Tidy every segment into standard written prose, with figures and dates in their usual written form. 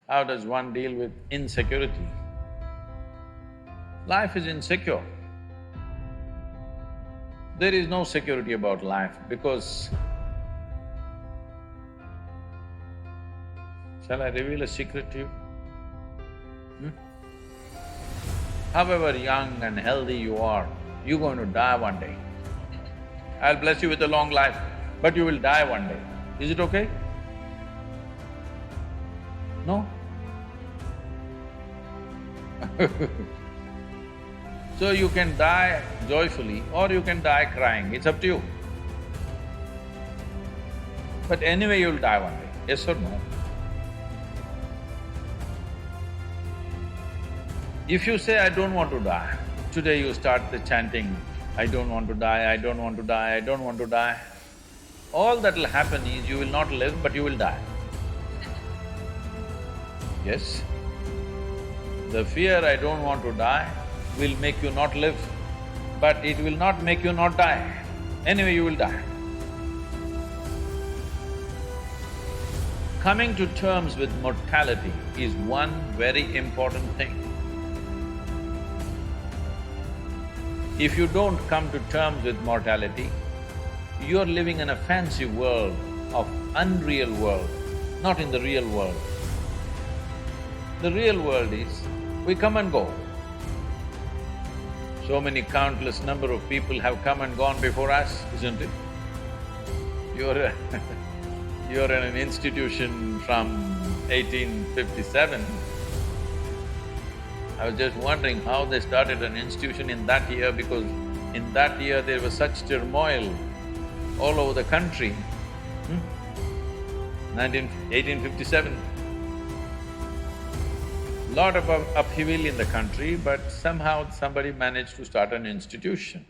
How does one deal with insecurity? Life is insecure. There is no security about life because… Shall I reveal a secret to you? Hmm? However young and healthy you are, you're going to die one day. I'll bless you with a long life, but you will die one day. Is it okay? No? So you can die joyfully or you can die crying, it's up to you. But anyway you'll die one day, yes or no? If you say, I don't want to die, today you start the chanting, I don't want to die, I don't want to die, I don't want to die. All that'll happen is you will not live, but you will die. Yes? The fear, I don't want to die, will make you not live, but it will not make you not die. Anyway, you will die. Coming to terms with mortality is one very important thing. If you don't come to terms with mortality, you're living in a fancy world of unreal world, not in the real world. The real world is, we come and go. So many countless number of people have come and gone before us, isn't it? You're you're in an institution from 1857. I was just wondering how they started an institution in that year because in that year there was such turmoil all over the country. 1857. Lot of upheaval in the country, but somehow somebody managed to start an institution.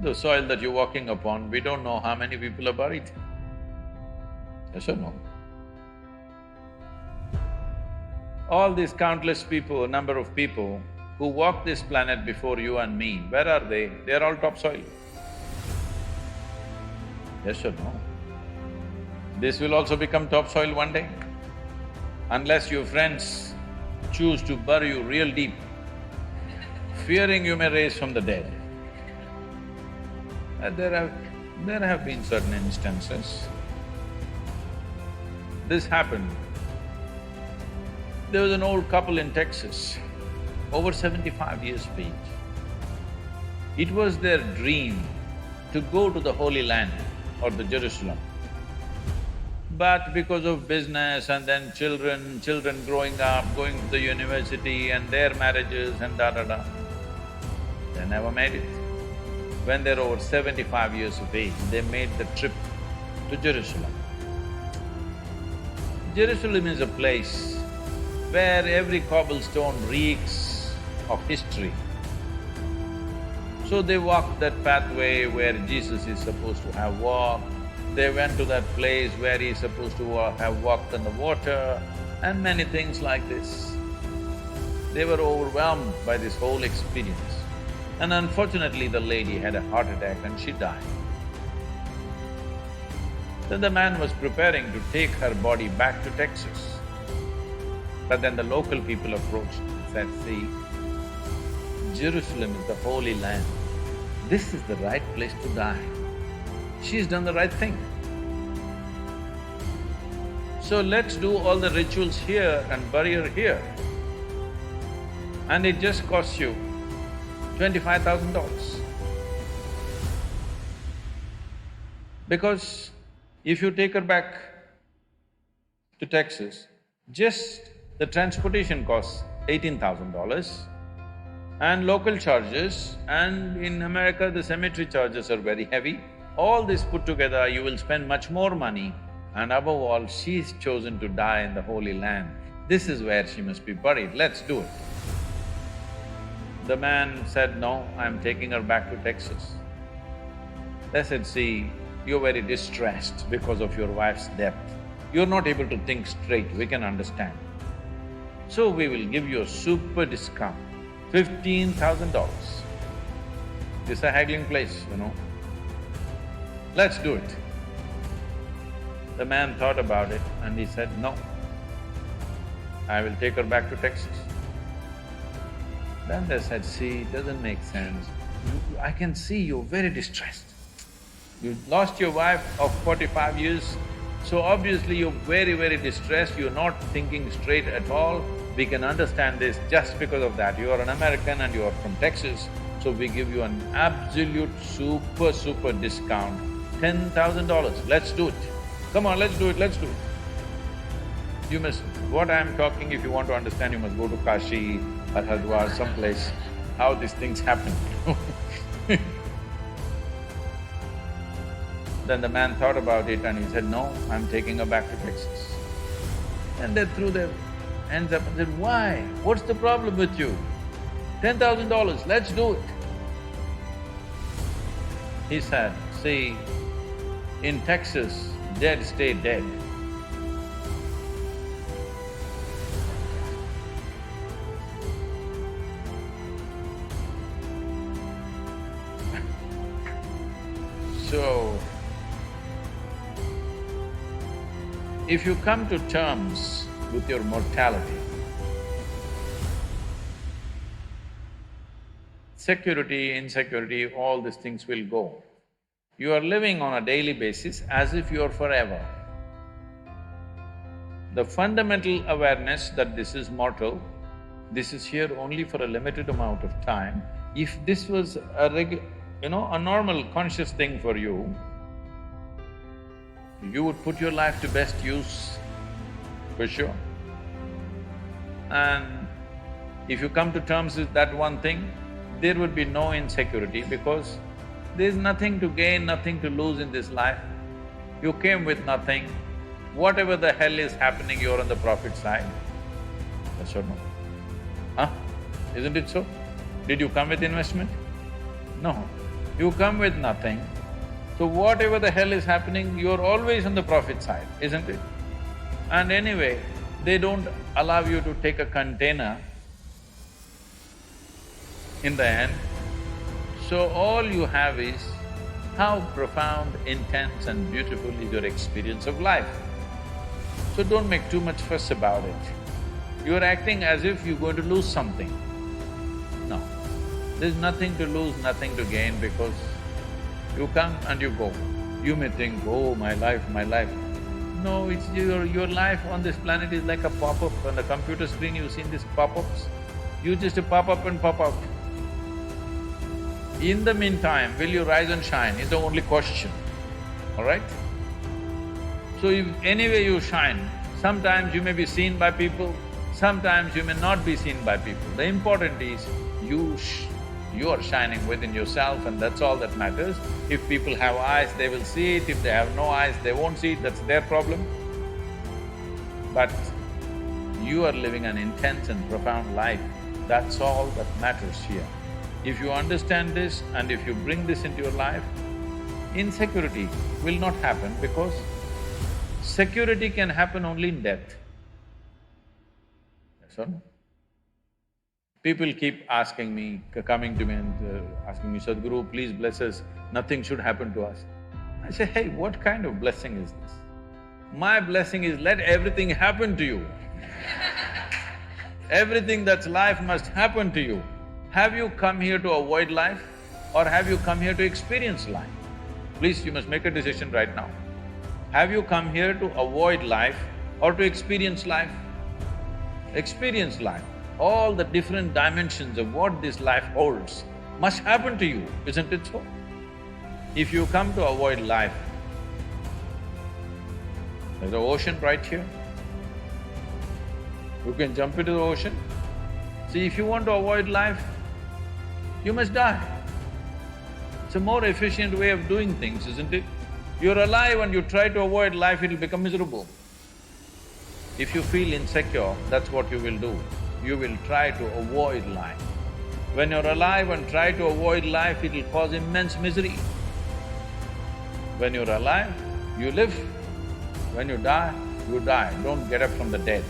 The soil that you're walking upon, we don't know how many people are buried. Yes or no? All these countless people, number of people who walked this planet before you and me, where are they? They're all topsoil. Yes or no? This will also become topsoil one day. Unless your friends choose to bury you real deep, fearing you may raise from the dead. There have been certain instances. This happened. There was an old couple in Texas, over 75 years of age. It was their dream to go to the Holy Land or the Jerusalem. But because of business and then children growing up, going to the university and their marriages and da-da-da, they never made it. When they're over 75 years of age, they made the trip to Jerusalem. Jerusalem is a place where every cobblestone reeks of history. So they walked that pathway where Jesus is supposed to have walked. They went to that place where he's supposed to have walked on the water and many things like this. They were overwhelmed by this whole experience. And unfortunately, the lady had a heart attack and she died. Then the man was preparing to take her body back to Texas. But then the local people approached and said, see, Jerusalem is the Holy Land. This is the right place to die. She's done the right thing. So let's do all the rituals here and bury her here. And it just costs you $25,000. Because if you take her back to Texas, just the transportation costs $18,000 and local charges, and in America the cemetery charges are very heavy. All this put together, you will spend much more money, and above all, she's chosen to die in the Holy Land. This is where she must be buried, let's do it. The man said, no, I'm taking her back to Texas. They said, see, you're very distressed because of your wife's death. You're not able to think straight, we can understand. So we will give you a super discount, $15,000. This is a haggling place, you know. Let's do it. The man thought about it and he said, no, I will take her back to Texas. Then they said, see, it doesn't make sense. I can see you're very distressed. You lost your wife of 45 years, so obviously you're very, very distressed, you're not thinking straight at all. We can understand this just because of that. You are an American and you are from Texas, so we give you an absolute super discount, $10,000. Let's do it. Come on, let's do it, let's do it. You must… what I'm talking, if you want to understand, you must go to Kashi or Haridwar, someplace, how these things happen. Then the man thought about it and he said, no, I'm taking her back to Texas. And they threw their hands up and said, why? What's the problem with you? $10,000, let's do it. He said, see, in Texas, dead stay dead. So, if you come to terms with your mortality, security, insecurity, all these things will go. You are living on a daily basis as if you are forever. The fundamental awareness that this is mortal, this is here only for a limited amount of time. If this was a a normal conscious thing for you, you would put your life to best use, for sure. And if you come to terms with that one thing, there would be no insecurity because there's nothing to gain, nothing to lose in this life. You came with nothing. Whatever the hell is happening, you're on the profit side. Yes or no? Huh? Isn't it so? Did you come with investment? No. You come with nothing, so whatever the hell is happening, you're always on the profit side, isn't it? And anyway, they don't allow you to take a container in the end. So all you have is how profound, intense and beautiful is your experience of life. So don't make too much fuss about it. You're acting as if you're going to lose something. No. There's nothing to lose, nothing to gain because you come and you go. You may think, oh, my life, my life. No, it's your life on this planet is like a pop-up. On the computer screen you've seen these pop-ups. You just pop up and pop out. In the meantime, will you rise and shine is the only question, all right? So if anyway you shine, sometimes you may be seen by people, sometimes you may not be seen by people. The important is you are shining within yourself and that's all that matters. If people have eyes, they will see it. If they have no eyes, they won't see it, that's their problem. But you are living an intense and profound life, that's all that matters here. If you understand this and if you bring this into your life, insecurity will not happen because security can happen only in death. Yes or no? People keep asking me, coming to me and asking me, Sadhguru, please bless us, nothing should happen to us. I say, hey, what kind of blessing is this? My blessing is let everything happen to you. Everything that's life must happen to you. Have you come here to avoid life or have you come here to experience life? Please, you must make a decision right now. Have you come here to avoid life or to experience life? Experience life. All the different dimensions of what this life holds must happen to you, isn't it so? If you come to avoid life, there's an ocean right here. You can jump into the ocean. See, if you want to avoid life, you must die. It's a more efficient way of doing things, isn't it? You're alive and you try to avoid life, it'll become miserable. If you feel insecure, that's what you will do. You will try to avoid life. When you're alive and try to avoid life, it'll cause immense misery. When you're alive, you live. When you die, don't get up from the dead.